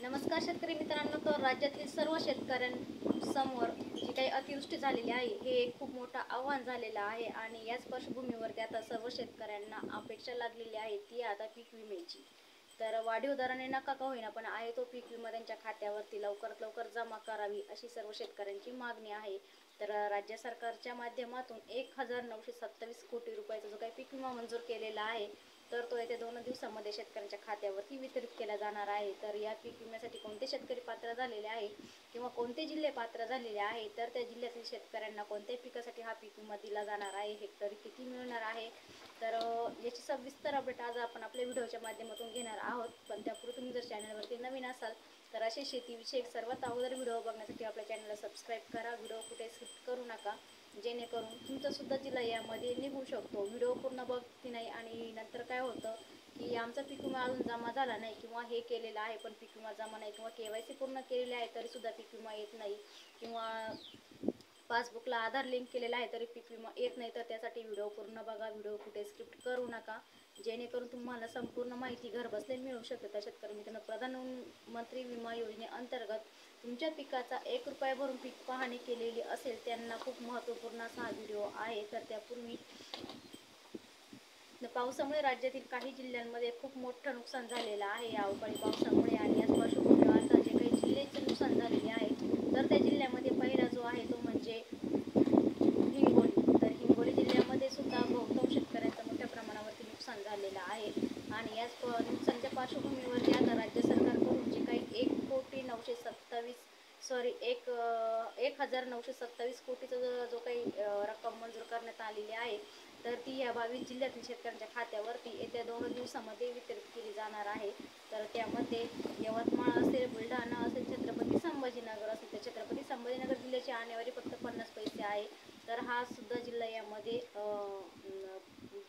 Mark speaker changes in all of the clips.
Speaker 1: नमस्कार शेतकरी मित्रांनो, तर राज्यातील सर्व शेतकऱ्यांसमोर जी काही अतिवृष्टी झालेली आहे हे एक खूप मोठं आव्हान झालेलं आहे आणि याच पार्श्वभूमीवरती आता सर्व शेतकऱ्यांना अपेक्षा लागलेली आहे ती आता पीक विम्याची. तर वाढीव दराने नका का होईना पण आहे तो पीक विमा त्यांच्या खात्यावरती लवकरात लवकर जमा करावी अशी सर्व शेतकऱ्यांची मागणी आहे. तर राज्य सरकारच्या माध्यमातून 1927 कोटी रुपयाचा जो काही पीक विमा मंजूर केलेला आहे तर तो येत्या 2 दिवसांमध्ये शेतकऱ्यांच्या खात्यावरती वितरित केला जाणार आहे. तर या पीक विम्यासाठी कोणते शेतकरी पात्र झालेले आहे किंवा कोणते जिल्हे पात्र झालेले आहे, तर त्या जिल्ह्यातील शेतकऱ्यांना कोणत्या पिकासाठी हा पीक विमा दिला जाणार आहे, हेक्टरी किती मिळणार आहे, तर याची सविस्तर अपडेट आज आपण आपल्या व्हिडिओच्या माध्यमातून घेणार आहोत. पण त्यापूर्वी तुम्ही जर चॅनलवरती नवीन असाल तर असे शेतीविषयक सर्वात अगोदर व्हिडिओ बघण्यासाठी आपल्या चॅनलला सबस्क्राईब करा. व्हिडिओ कुठे स्किप करू नका, जेणेकरून तुमचा सुद्धा जिल्हा यामध्ये निघू शकतो. व्हिडिओ पूर्ण बघती नाही आणि नंतर काय होतं की आमचा पीक विमा अजून जमा झाला नाही किंवा हे केलेलं आहे पण पीक विमा जमा नाही किंवा KYC पूर्ण केलेले आहे तरी सुद्धा पीक विमा येत नाही किंवा पासबुकला आधार लिंक केलेला आहे तरी पीक विमा येत नाही. तर त्यासाठी व्हिडिओ पूर्ण बघा, व्हिडिओ कुठे स्किप करू नका, जेणेकरून तुम्हाला संपूर्ण माहिती घरबसल्या मिळू शकते. तर शेतकरी मित्रांनो, प्रधानमंत्री विमा योजनेअंतर्गत तुमच्या पिकाचा 1 रुपया भरून पीक पाहणी केलेली असेल त्यांना खूप महत्त्वपूर्ण असा हा व्हिडिओ आहे. तर त्यापूर्वी पावसामुळे राज्यातील काही जिल्ह्यांमध्ये खूप मोठं नुकसान झालेलं आहे या अवकाळी पावसामुळे आणि याच पार्श्वभूमीवर आता जे काही जिल्ह्याचे नुकसान झालेले आहे तर त्या जिल्ह्यामध्ये पहिला जो आहे तो म्हणजे हिंगोली. तर हिंगोली जिल्ह्यामध्ये सुद्धा बहुतांश शेतकऱ्यांचं मोठ्या प्रमाणावरती नुकसान झालेलं आहे आणि याच नुकसानच्या पार्श्वभूमीवरती आता राज्य सरकारकडून जे काही 1,927 कोटीचा जो काही रक्कम मंजूर करण्यात आलेली आहे तर ती या 22 जिल्ह्यातील शेतकऱ्यांच्या खात्यावरती येत्या 2 दिवसामध्ये वितरित केली जाणार आहे. तर त्यामध्ये यवतमाळ असेल, बुलढाणा असेल, छत्रपती संभाजीनगर असेल, तर छत्रपती संभाजीनगर जिल्ह्याची आणेवारी फक्त 50 पैसे आहे. तर हा सुद्धा जिल्हा यामध्ये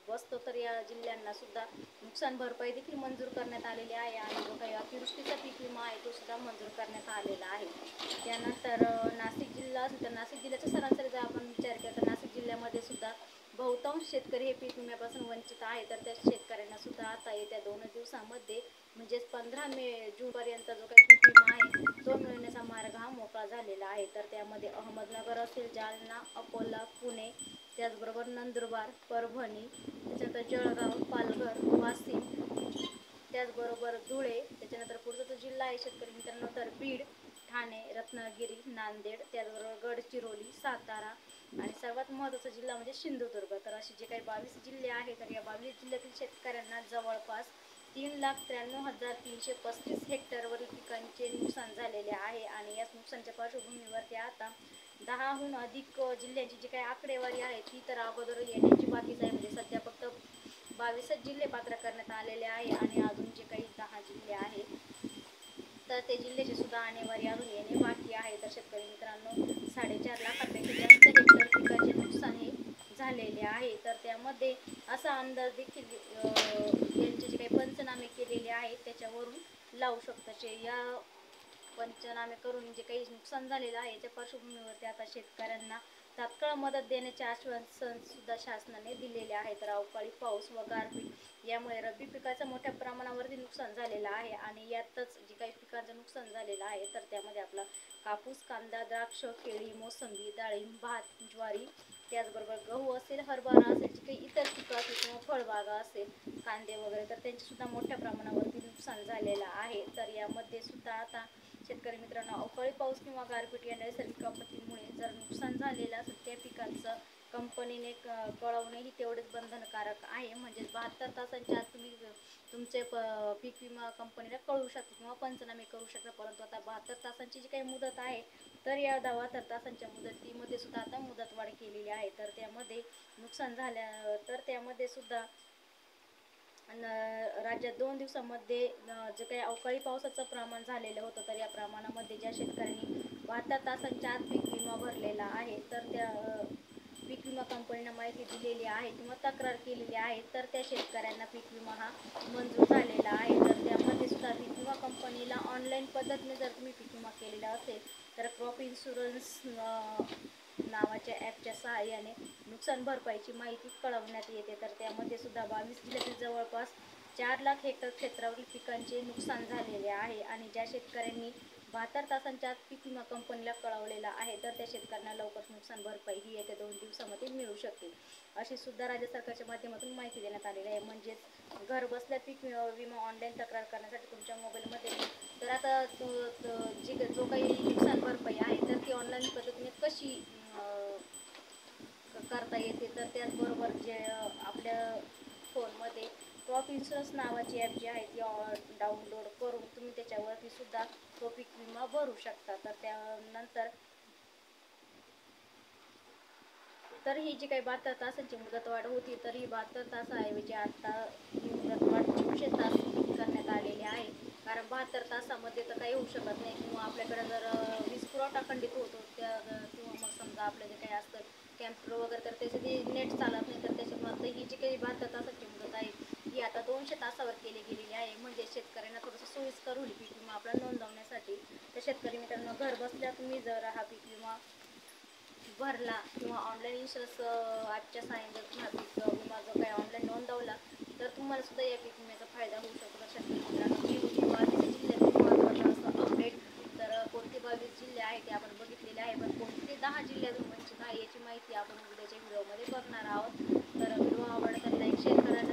Speaker 1: बसतो. तर या जिल्ह्यांना सुद्धा नुकसान भरपाई देखील मंजूर करण्यात आलेली आहे आणि जो काही अतिवृष्टीचा पीक विमा आहे तो सुद्धा मंजूर करण्यात आलेला आहे. त्यानंतर नाशिक जिल्हा असेल तर नाशिक जिल्ह्याचा सरासरी जर आपण विचार केला तर नाशिक जिल्ह्यामध्ये सुद्धा बहुतांश शेतकरी हे पीक विम्यापासून वंचित आहे. तर त्या शेतकऱ्यांना सुद्धा आता येत्या 2 दिवसामध्ये म्हणजेच 15 जून पर्यंत जो काही पीक विमा आहे तो मिळण्याचा मार्ग हा मोकळा झालेला आहे. तर त्यामध्ये अहमदनगर असेल, जालना, अकोला, पुणे, त्याचबरोबर नंदुरबार, परभणी, त्याच्यानंतर जळगाव, पालघर, वाशिम, त्याचबरोबर धुळे, त्याच्यानंतर पुढचा जो जिल्हा आहे शेतकरी मित्रांनो तर बीड, ठाणे, रत्नागिरी, नांदेड, त्याचबरोबर गडचिरोली, सातारा आणि सर्वात महत्त्वाचा जिल्हा म्हणजे सिंधुदुर्ग. तर असे जे काही 22 जिल्हे आहेत तर या 22 जिल्ह्यातील शेतकऱ्यांना जवळपास 3,93,335 हेक्टरवरील पिकांचे नुकसान झालेले आहे आणि याच नुकसानच्या पार्श्वभूमीवरती आता 10हून अधिक जिल्ह्यांची जी काही आकडेवारी आहे ती तर अगोदर येण्याची बाकीच आहे. म्हणजे सध्या फक्त 22च जिल्हे पात्र करण्यात आलेले आहे आणि अजून जे काही 10 जिल्हे आहेत तर ते जिल्ह्याची सुद्धा आणेवारी अजून येणे बाकी आहे. तर शेतकरी मित्रांनो, 4.5 लाखापेक्षा जास्त हेक्टर पिकाचे नुकसान हे झालेले आहे. तर त्यामध्ये असा अंदाज देखील यांचे जे काही पंचनामे केलेले आहेत त्याच्यावरून लावू शकतो. या पंचनामे करून जे काही नुकसान झालेलं आहे त्या पार्श्वभूमीवरती आता शेतकऱ्यांना तात्काळ मदत देण्याचे आश्वासन सुद्धा शासनाने दिलेले आहे. तर अवकाळी पाऊस व गारपीट यामुळे रब्बी पिकाचं मोठ्या प्रमाणावरती नुकसान झालेलं आहे आणि यातच जे काही पिकांचं नुकसान झालेलं आहे तर त्यामध्ये आपला कापूस, कांदा, द्राक्ष, केळी, मोसंबी, डाळिंब, भात, ज्वारी, त्याचबरोबर गहू असेल, हरभरा असेल, जे काही इतर पिकं असेल किंवा फळबागा असेल, कांदे वगैरे, तर त्यांचे सुद्धा मोठ्या प्रमाणावरती नुकसान झालेलं आहे. तर यामध्ये सुद्धा आता शेतकरी मित्रांनो, अवकाळी पाऊस किंवा गारपीट या नैसर्गिक आपत्तीमुळे जर नुकसान झालेलं असेल त्या पिकांचं कंपनीने कळवणेही तेवढेच बंधनकारक आहे. म्हणजेच 72 तासांच्या आत तुम्ही तुमचे पीक विमा कंपनीला कळवू शकता किंवा पंचनामे करू शकता. परंतु आता 72 तासांची जी काही मुदत आहे तर या 72 तासांच्या मुदतीमध्ये सुद्धा आता मुदतवाढ केलेली आहे. तर त्यामध्ये नुकसान झाल्या तर त्यामध्ये सुद्धा राज्यात 2 दिवसामध्ये जे काही अवकाळी पावसाचं प्रमाण झालेलं होतं तर या प्रमाणामध्ये ज्या शेतकऱ्यांनी 72 तासांच्या आत पीक विमा भरलेला आहे तर त्या पीक विमा कंपनीनं माहिती दिलेली आहे किंवा तक्रार केलेली आहे तर त्या शेतकऱ्यांना पीक विमा हा मंजूर झालेला आहे. तर त्यामध्ये सुद्धा पीक विमा कंपनीला ऑनलाईन पद्धतीने जर तुम्ही पीक विमा केलेला असेल तर क्रॉप इन्शुरन्स नावाच्या ॲपच्या सहाय्याने नुकसान भरपाईची माहिती कळवण्यात येते. तर त्यामध्ये सुद्धा 22 जिल्ह्यातील जवळपास 4 लाख हेक्टर क्षेत्रावरील पिकांचे नुकसान झालेले आहे आणि ज्या शेतकऱ्यांनी 72 तासांच्या आत पीक विमा कंपनीला कळवलेला आहे तर त्या शेतकऱ्यांना लवकर नुकसान भरपाई ही येत्या 2 दिवसामध्ये मिळू शकते, अशी सुद्धा राज्य सरकारच्या माध्यमातून माहिती देण्यात आलेली आहे. म्हणजेच घर बसल्या पीक विमा ऑनलाईन तक्रार करण्यासाठी तुमच्या मोबाईलमध्ये तर आता जो काही नुकसान भरपाई आहे तर ती ऑनलाईन पद्धतीने कशी करता येते, तर त्याचबरोबर जे आपल्या फोनमध्ये क्रॉप इन्शुरन्स नावाची ॲप जी आहे ती डाउनलोड करून तुम्ही त्याच्यावरती सुद्धा तो पीक विमा भरू शकता. तर त्यानंतर तर ही जी काही 72 तासांची मुदतवाढ होती तर ही 72 तासाऐवजी आता ही मुदतवाढ 200 तास करण्यात आलेली आहे. कारण 72 तासामध्ये तर काही होऊ शकत नाही किंवा आपल्याकडे जर वीज पुरवठा खंडित होतो किंवा मग समजा आपलं जे काही असतं कॅम्प्युटर वगैरे तर त्याचे ते नेट चालत नाही, तर त्याच्यामुळे ही जी काही 72 तासाची मुदत आहे ही आता 200 तासावर केली गेलेली आहे. म्हणजे शेतकऱ्यांना थोडंसं सोयीस्कर होईल पीक विमा आपला नोंदवण्यासाठी. तर शेतकरी मित्रांनो, घर बसल्या तुम्ही जर हा पीक विमा भरला किंवा ऑनलाईन इन्शुरन्स ॲपच्या साहाय्याने जर तुम्हाला पीक विमा जो काही ऑनलाईन नोंदवला तर तुम्हाला सुद्धा या पीक विम्याचा फायदा होऊ शकतो. तर शेतकरी मित्रांनो, ही होती 22 जिल्ह्यातील महत्त्वाचं असं अपडेट. तर कोणते 22 जिल्हे आहेत ते आपण बघितलेले आहे, पण कोणते 10 जिल्ह्यातून वंचित आहे याची माहिती आपण उद्याच्या व्हिडिओमध्ये बघणार आहोत. तर व्हिडिओ आवडला तर लाईक शेअर करा.